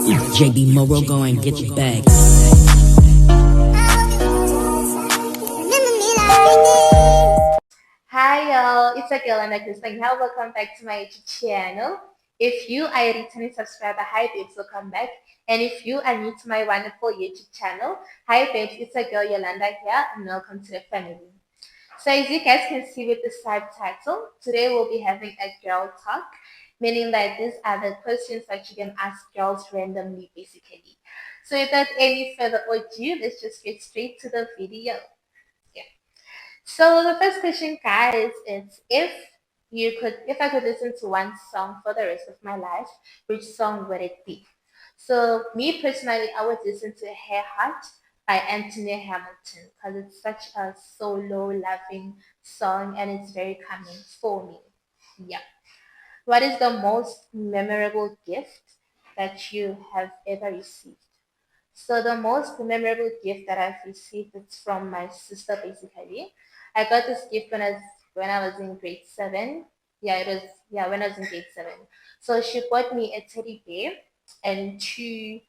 JB Morrow, go and get your bag. Hi y'all, it's a girl and a Kristen. Now welcome back to my YouTube channel. If you are a returning subscriber, hi babes, welcome back. And if you are new to my wonderful YouTube channel, hi babes, it's a girl Yolanda here and welcome to the family. So as you guys can see with the subtitle, today we'll be having a girl talk, meaning that these are the questions that you can ask girls randomly basically. So without any further ado, let's just get straight to the video. So the first question, guys, is if I could listen to one song for the rest of my life, which song would it be? So me personally, I would listen to Hair Heart by Anthony Hamilton because it's such a solo loving song and it's very calming for me. Yeah. What is the most memorable gift that you have ever received? So the most memorable gift that I've received is from my sister basically. I got this gift when I was in grade seven. Yeah, it was when I was in grade seven. So she bought me a teddy bear and two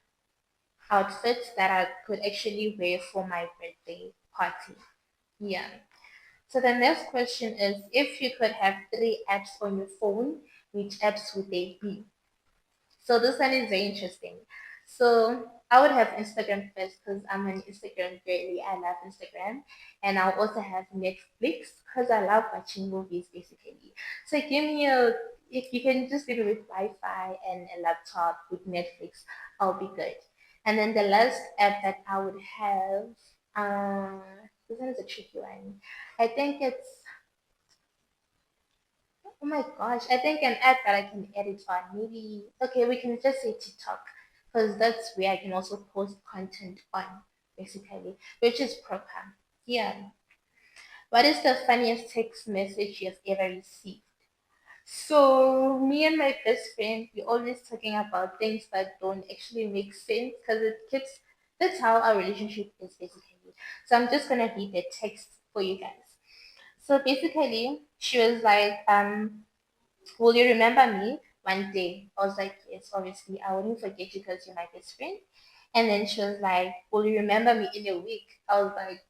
outfits that I could actually wear for my birthday party. Yeah. So the next question is if you could have three apps on your phone, which apps would they be? So this one is very interesting. So I would have Instagram first because I'm an Instagram girly. I love Instagram, and I'll also have Netflix because I love watching movies basically. So give me a if you can just leave me with Wi-Fi and a laptop with Netflix, I'll be good. And then the last app that I would have, this one is a tricky one. I think it's Oh my gosh, I think an app that I can edit on. Maybe, okay, we can just say TikTok because that's where I can also post content on, basically, which is proper. Yeah. What is the funniest text message you've ever received? So, me and my best friend, we're always talking about things that don't actually make sense because that's how our relationship is, basically. So, I'm just going to read the text for you guys. So, basically, she was like, will you remember me one day? I was like, yes, obviously. I wouldn't forget you because you're my best friend. And then she was like, will you remember me in a week? I was like,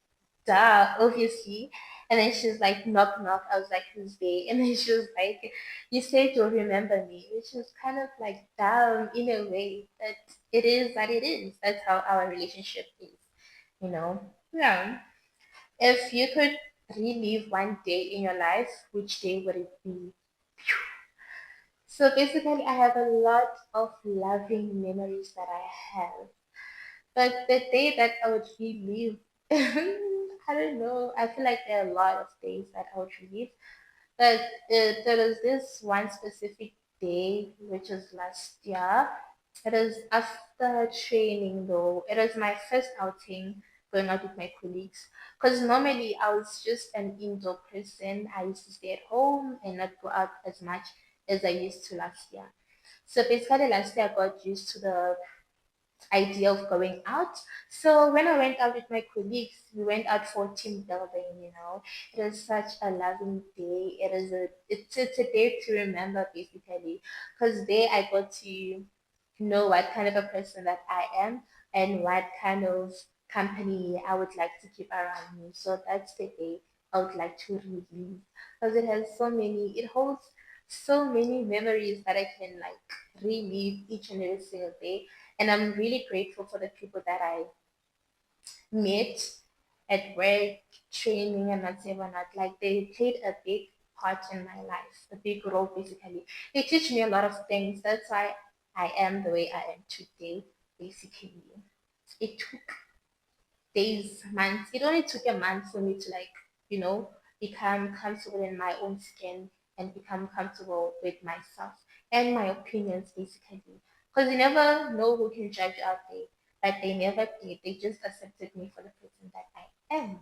duh, obviously. And then she was like, knock, knock. I was like, who's there? And then she was like, you said you'll remember me, which was kind of like dumb in a way. But it is what it is. That's how our relationship is, you know? Yeah. If you could relive one day in your life, which day would it be? So basically, I have a lot of loving memories that I have. But the day that I would relive, I don't know. I feel like there are a lot of days that I would relive. But there was this one specific day, which was last year. It was after training, though. It was my first outing going out with my colleagues. Because normally I was just an indoor person. I used to stay at home and not go out as much as I used to last year. So basically, last year I got used to the idea of going out. So when I went out with my colleagues, we went out for team building. It was such a loving day. It's a day to remember basically. Because there I got to know what kind of a person that I am and what kind of company I would like to keep around me. So that's the day I would like to relive. Because it holds so many memories that I can like relive each and every single day, and I'm really grateful for the people that I met at work, training, and whatsoever. Like they played a big part in my life, a big role basically. They teach me a lot of things. That's why I am the way I am today, basically. It took days, months. It only took a month for me to become comfortable in my own skin and become comfortable with myself and my opinions basically. Because you never know who can judge you out there. But they never did. They just accepted me for the person that I am.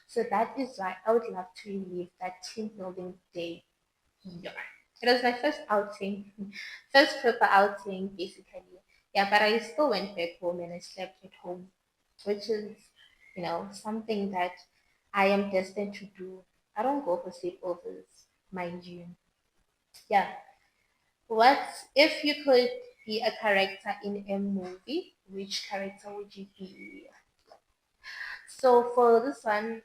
So that is why I would love to relive that team building day here. It was my first outing, first proper outing basically. Yeah, but I still went back home and I slept at home, which is, something that I am destined to do. I don't go for sleepovers, mind you. Yeah. What if you could? be a character in a movie, which character would you be? So for this one,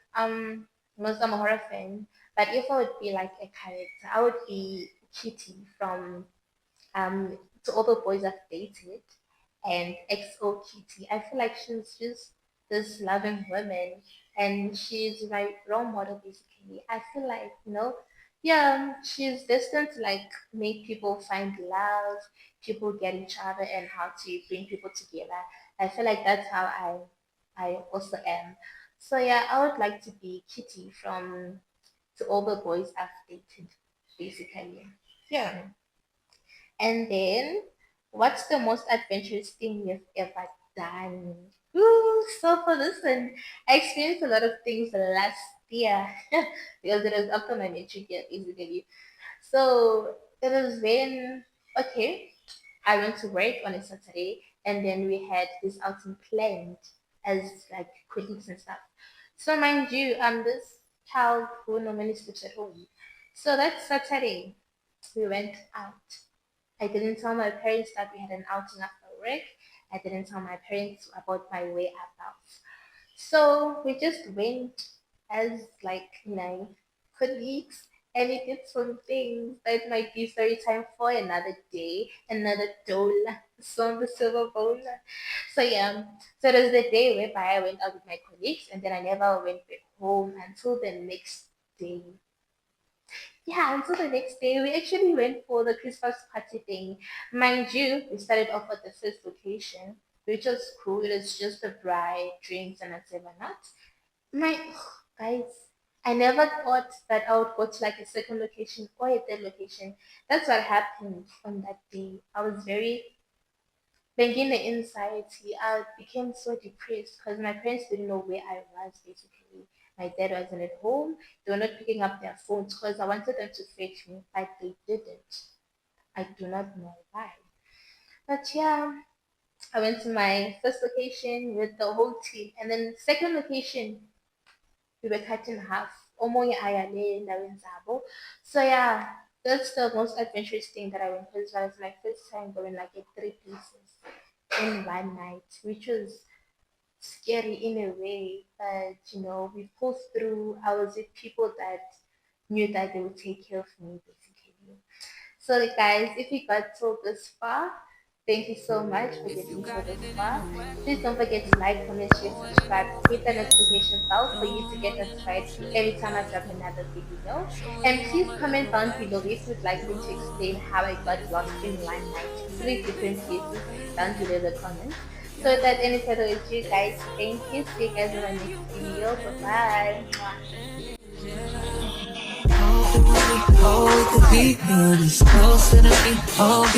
most I'm a horror fan, but if I would be like a character, I would be Kitty from To All the Boys I've Dated and XO Kitty. I feel like she's just this loving woman and she's my role model basically. I feel like, yeah, she's destined to like make people find love, people get each other and how to bring people together. I feel like that's how I also am. So yeah, I would like to be Kitty from To All the Boys I've Dated, basically. Yeah. And then, what's the most adventurous thing you've ever done? Ooh, so for this one, I experienced a lot of things last year because it was after my matric year, basically. So it was when, okay, I went to work on a Saturday and then we had this outing planned as like colleagues and stuff. So mind you, I'm this child who normally sleeps at home. So that Saturday, we went out. I didn't tell my parents that we had an outing after work. I didn't tell my parents about my way about. So we just went as like colleagues and we did some things that might be story time for another day, another dola, so on the silver bone. So yeah, so it was the day whereby I went out with my colleagues and then I never went back home until the next day. Yeah, until the next day, we actually went for the Christmas party thing. Mind you, we started off at the first location, which was cool. It was just the bride, drinks, and whatever not. My guys, I never thought that I would go to like a second location or a third location. That's what happened on that day. I was very thinking the anxiety. I became so depressed because my parents didn't know where I was basically. My dad wasn't at home. They were not picking up their phones because I wanted them to fetch me, but they didn't. I do not know why. But yeah, I went to my first location with the whole team, and then second location we were cut in half. Omoye ayale endaweni zabo. So yeah, that's the most adventurous thing that I went because that was my first time going like in three places in one night, which was scary in a way, but we pulled through. I was with people that knew that they would take care of me basically. So guys, if you got till this far, thank you so much for getting till this far. Please don't forget to like, comment, share, subscribe, hit the notification bell for you to get notified every time I drop another video. And please comment down below if you'd like me to explain how I got lost in one night, three different places down below the comments. So without any further ado, guys, thank you. See you guys in my next video. Bye bye. Oh, it could be good. It's close to the beat. Oh,